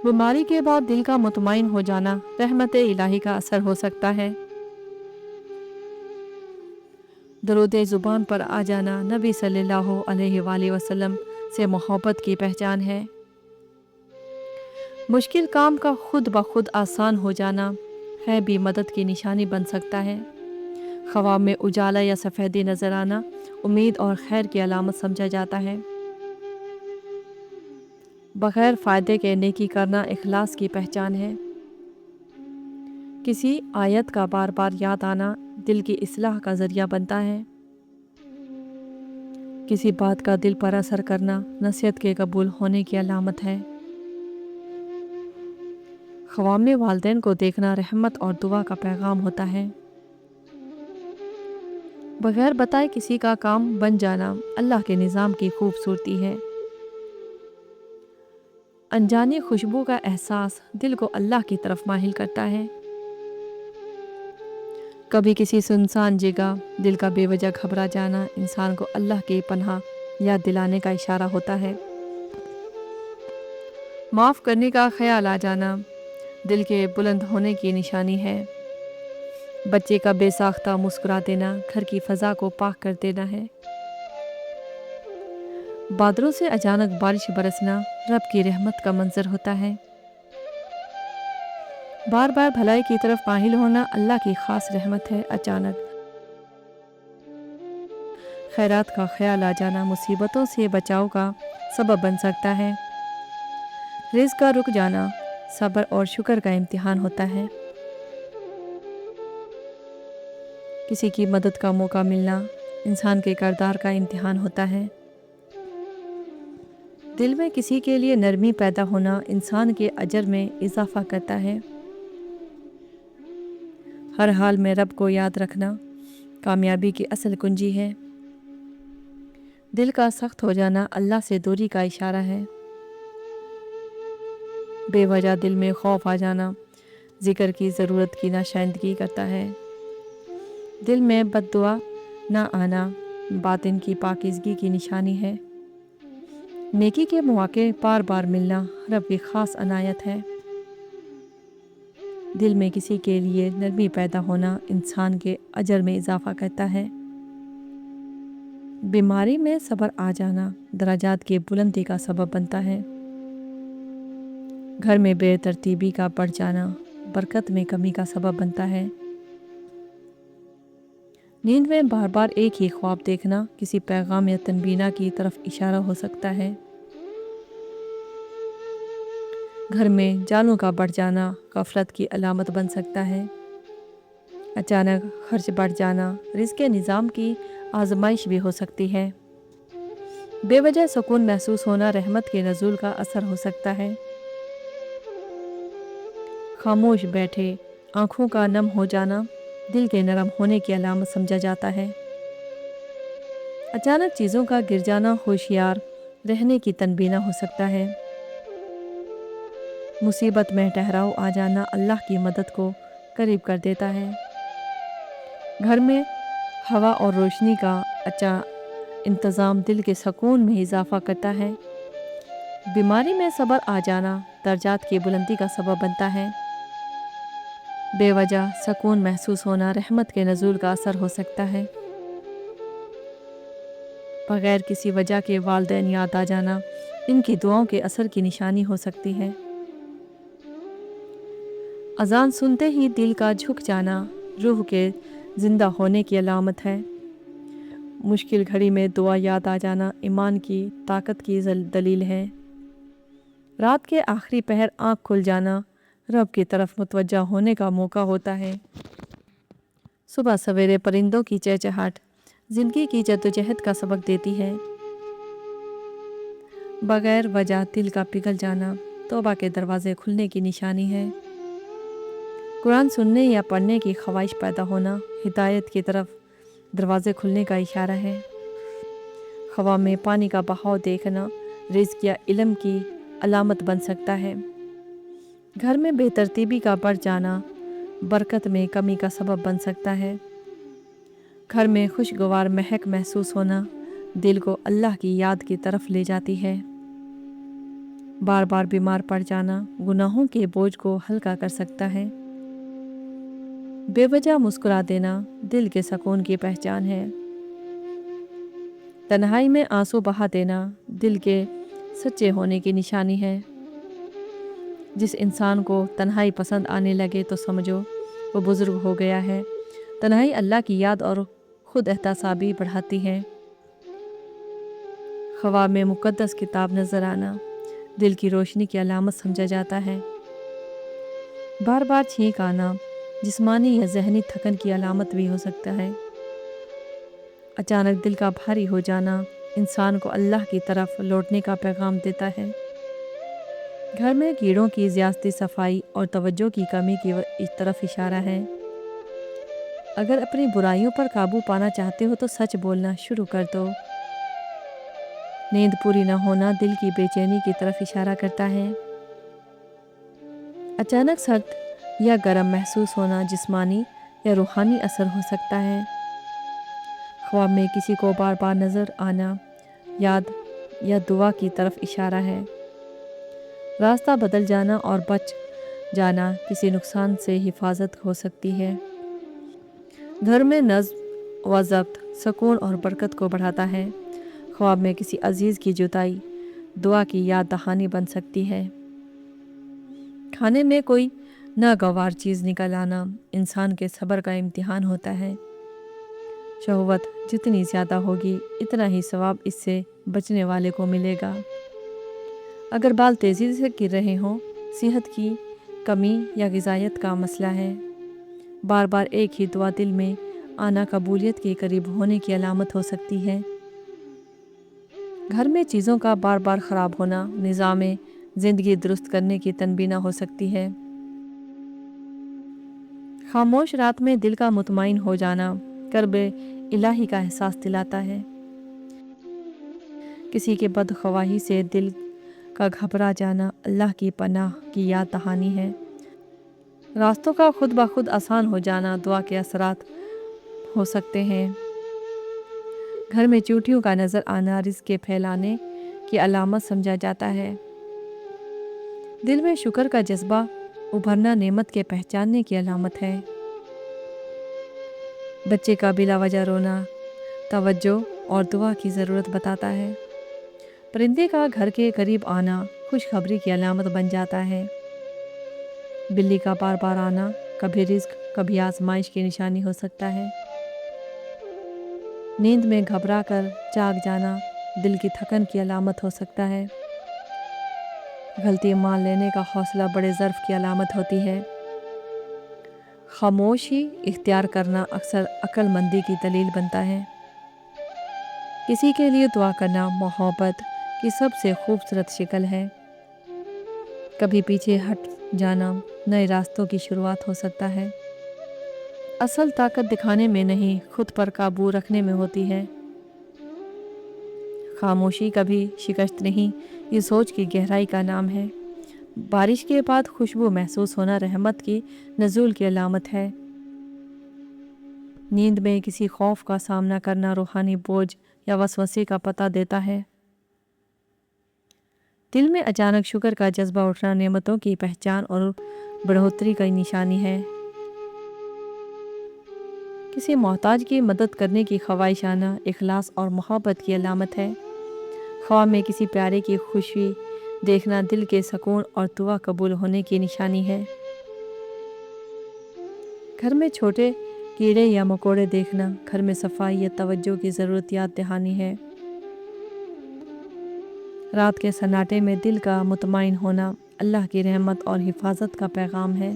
بیماری کے بعد دل کا مطمئن ہو جانا رحمت الہی کا اثر ہو سکتا ہے۔ درود زبان پر آ جانا نبی صلی اللہ علیہ وآلہ وسلم سے محبت کی پہچان ہے۔ مشکل کام کا خود بخود آسان ہو جانا غیبی مدد کی نشانی بن سکتا ہے۔ خواب میں اجالا یا سفیدی نظر آنا امید اور خیر کی علامت سمجھا جاتا ہے۔ بغیر فائدے کے نیکی کرنا اخلاص کی پہچان ہے۔ کسی آیت کا بار بار یاد آنا دل کی اصلاح کا ذریعہ بنتا ہے۔ کسی بات کا دل پر اثر کرنا نصیحت کے قبول ہونے کی علامت ہے۔ خواب میں والدین کو دیکھنا رحمت اور دعا کا پیغام ہوتا ہے۔ بغیر بتائے کسی کا کام بن جانا اللہ کے نظام کی خوبصورتی ہے۔ انجانی خوشبو کا احساس دل کو اللہ کی طرف مائل کرتا ہے۔ کبھی کسی سنسان جگہ دل کا بے وجہ گھبرا جانا انسان کو اللہ کی پناہ یاد دلانے کا اشارہ ہوتا ہے۔ معاف کرنے کا خیال آ جانا دل کے بلند ہونے کی نشانی ہے۔ بچے کا بے ساختہ مسکرا دینا گھر کی فضا کو پاک کر دینا ہے۔ بادلوں سے اچانک بارش برسنا رب کی رحمت کا منظر ہوتا ہے۔ بار بار بھلائی کی طرف مائل ہونا اللہ کی خاص رحمت ہے۔ اچانک خیرات کا خیال آ جانا مصیبتوں سے بچاؤ کا سبب بن سکتا ہے۔ رزق کا رک جانا صبر اور شکر کا امتحان ہوتا ہے۔ کسی کی مدد کا موقع ملنا انسان کے کردار کا امتحان ہوتا ہے۔ دل میں کسی کے لیے نرمی پیدا ہونا انسان کے اجر میں اضافہ کرتا ہے۔ ہر حال میں رب کو یاد رکھنا کامیابی کی اصل کنجی ہے۔ دل کا سخت ہو جانا اللہ سے دوری کا اشارہ ہے۔ بے وجہ دل میں خوف آ جانا ذکر کی ضرورت کی ناشائندگی کرتا ہے۔ دل میں بد دعا نہ آنا باطن کی پاکیزگی کی نشانی ہے۔ نیکی کے مواقع بار بار ملنا رب کی خاص عنایت ہے۔ دل میں کسی کے لیے نرمی پیدا ہونا انسان کے اجر میں اضافہ کرتا ہے۔ بیماری میں صبر آ جانا درجات کی بلندی کا سبب بنتا ہے۔ گھر میں بے ترتیبی کا بڑھ جانا برکت میں کمی کا سبب بنتا ہے۔ نیند میں بار بار ایک ہی خواب دیکھنا کسی پیغام یا تنبیہ کی طرف اشارہ ہو سکتا ہے۔ گھر میں جالوں کا بڑھ جانا غفلت کی علامت بن سکتا ہے۔ اچانک خرچ بڑھ جانا رزق کے نظام کی آزمائش بھی ہو سکتی ہے۔ بے وجہ سکون محسوس ہونا رحمت کے نزول کا اثر ہو سکتا ہے۔ خاموش بیٹھے آنکھوں کا نم ہو جانا دل کے نرم ہونے کی علامت سمجھا جاتا ہے۔ اچانک چیزوں کا گر جانا ہوشیار رہنے کی تنبیہ ہو سکتا ہے۔ مصیبت میں ٹھہراؤ آ جانا اللہ کی مدد کو قریب کر دیتا ہے۔ گھر میں ہوا اور روشنی کا اچھا انتظام دل کے سکون میں اضافہ کرتا ہے۔ بیماری میں صبر آ جانا درجات کی بلندی کا سبب بنتا ہے۔ بے وجہ سکون محسوس ہونا رحمت کے نزول کا اثر ہو سکتا ہے۔ بغیر کسی وجہ کے والدین یاد آ جانا ان کی دعاؤں کے اثر کی نشانی ہو سکتی ہے۔ اذان سنتے ہی دل کا جھک جانا روح کے زندہ ہونے کی علامت ہے۔ مشکل گھڑی میں دعا یاد آ جانا ایمان کی طاقت کی دلیل ہے۔ رات کے آخری پہر آنکھ کھل جانا رب کی طرف متوجہ ہونے کا موقع ہوتا ہے۔ صبح سویرے پرندوں کی چہچہاہٹ زندگی کی جدوجہد کا سبق دیتی ہے۔ بغیر وجہ دل کا پگھل جانا توبہ کے دروازے کھلنے کی نشانی ہے۔ قرآن سننے یا پڑھنے کی خواہش پیدا ہونا ہدایت کی طرف دروازے کھلنے کا اشارہ ہے۔ خواب میں پانی کا بہاؤ دیکھنا رزق یا علم کی علامت بن سکتا ہے۔ گھر میں بے ترتیبی کا بڑھ جانا برکت میں کمی کا سبب بن سکتا ہے۔ گھر میں خوشگوار مہک محسوس ہونا دل کو اللہ کی یاد کی طرف لے جاتی ہے۔ بار بار بیمار پڑ جانا گناہوں کے بوجھ کو ہلکا کر سکتا ہے۔ بے وجہ مسکرا دینا دل کے سکون کی پہچان ہے۔ تنہائی میں آنسو بہا دینا دل کے سچے ہونے کی نشانی ہے۔ جس انسان کو تنہائی پسند آنے لگے تو سمجھو وہ بزرگ ہو گیا ہے۔ تنہائی اللہ کی یاد اور خود احتسابی بڑھاتی ہے۔ خواب میں مقدس کتاب نظر آنا دل کی روشنی کی علامت سمجھا جاتا ہے۔ بار بار چھینک آنا جسمانی یا ذہنی تھکن کی علامت بھی ہو سکتا ہے۔ اچانک دل کا بھاری ہو جانا انسان کو اللہ کی طرف لوٹنے کا پیغام دیتا ہے۔ گھر میں کیڑوں کی زیادتی صفائی اور توجہ کی کمی کی طرف اشارہ ہے۔ اگر اپنی برائیوں پر قابو پانا چاہتے ہو تو سچ بولنا شروع کر دو۔ نیند پوری نہ ہونا دل کی بے چینی کی طرف اشارہ کرتا ہے۔ اچانک سرد یا گرم محسوس ہونا جسمانی یا روحانی اثر ہو سکتا ہے۔ خواب میں کسی کو بار بار نظر آنا یاد یا دعا کی طرف اشارہ ہے۔ راستہ بدل جانا اور بچ جانا کسی نقصان سے حفاظت ہو سکتی ہے۔ گھر میں نظم و ضبط سکون اور برکت کو بڑھاتا ہے۔ خواب میں کسی عزیز کی جدائی دعا کی یاد دہانی بن سکتی ہے۔ کھانے میں کوئی ناگوار چیز نکل آنا انسان کے صبر کا امتحان ہوتا ہے۔ شہوت جتنی زیادہ ہوگی اتنا ہی ثواب اس سے بچنے والے کو ملے گا۔ اگر بال تیزی سے گر رہے ہوں صحت کی کمی یا غذائیت کا مسئلہ ہے۔ بار بار ایک ہی دعا دل میں آنا قبولیت کے قریب ہونے کی علامت ہو سکتی ہے۔ گھر میں چیزوں کا بار بار خراب ہونا نظام زندگی درست کرنے کی تنبیہ ہو سکتی ہے۔ خاموش رات میں دل کا مطمئن ہو جانا قرب الہی کا احساس دلاتا ہے۔ کسی کے بدخواہی سے دل کا گھبرا جانا اللہ کی پناہ کی یاد دہانی ہے۔ راستوں کا خود بخود آسان ہو جانا دعا کے اثرات ہو سکتے ہیں۔ گھر میں چیونٹیوں کا نظر آنا رزق کے پھیلانے کی علامت سمجھا جاتا ہے۔ دل میں شکر کا جذبہ ابھرنا نعمت کے پہچاننے کی علامت ہے۔ بچے کا بلا وجہ رونا توجہ اور دعا کی ضرورت بتاتا ہے۔ پرندے کا گھر کے قریب آنا خوشخبری کی علامت بن جاتا ہے۔ بلی کا بار بار آنا کبھی رزق کبھی آزمائش کی نشانی ہو سکتا ہے۔ نیند میں گھبرا کر جاگ جانا دل کی تھکن کی علامت ہو سکتا ہے۔ غلطی مان لینے کا حوصلہ بڑے ظرف کی علامت ہوتی ہے۔ خاموشی اختیار کرنا اکثر عقل مندی کی دلیل بنتا ہے۔ کسی کے لیے دعا کرنا محبت کی سب سے خوبصورت شکل ہے۔ کبھی پیچھے ہٹ جانا نئے راستوں کی شروعات ہو سکتا ہے۔ اصل طاقت دکھانے میں نہیں خود پر قابو رکھنے میں ہوتی ہے۔ خاموشی کبھی شکست نہیں یہ سوچ کی گہرائی کا نام ہے۔ بارش کے بعد خوشبو محسوس ہونا رحمت کی نزول کی علامت ہے۔ نیند میں کسی خوف کا سامنا کرنا روحانی بوجھ یا وسوسے کا پتہ دیتا ہے۔ دل میں اچانک شکر کا جذبہ اٹھنا نعمتوں کی پہچان اور بڑھوتری کی نشانی ہے۔ کسی محتاج کی مدد کرنے کی خواہش آنا اخلاص اور محبت کی علامت ہے۔ خواب میں کسی پیارے کی خوشی دیکھنا دل کے سکون اور دعا قبول ہونے کی نشانی ہے۔ گھر میں چھوٹے کیڑے یا مکوڑے دیکھنا گھر میں صفائی یا توجہ کی ضرورت یاد دہانی ہے۔ رات کے سناٹے میں دل کا مطمئن ہونا اللہ کی رحمت اور حفاظت کا پیغام ہے۔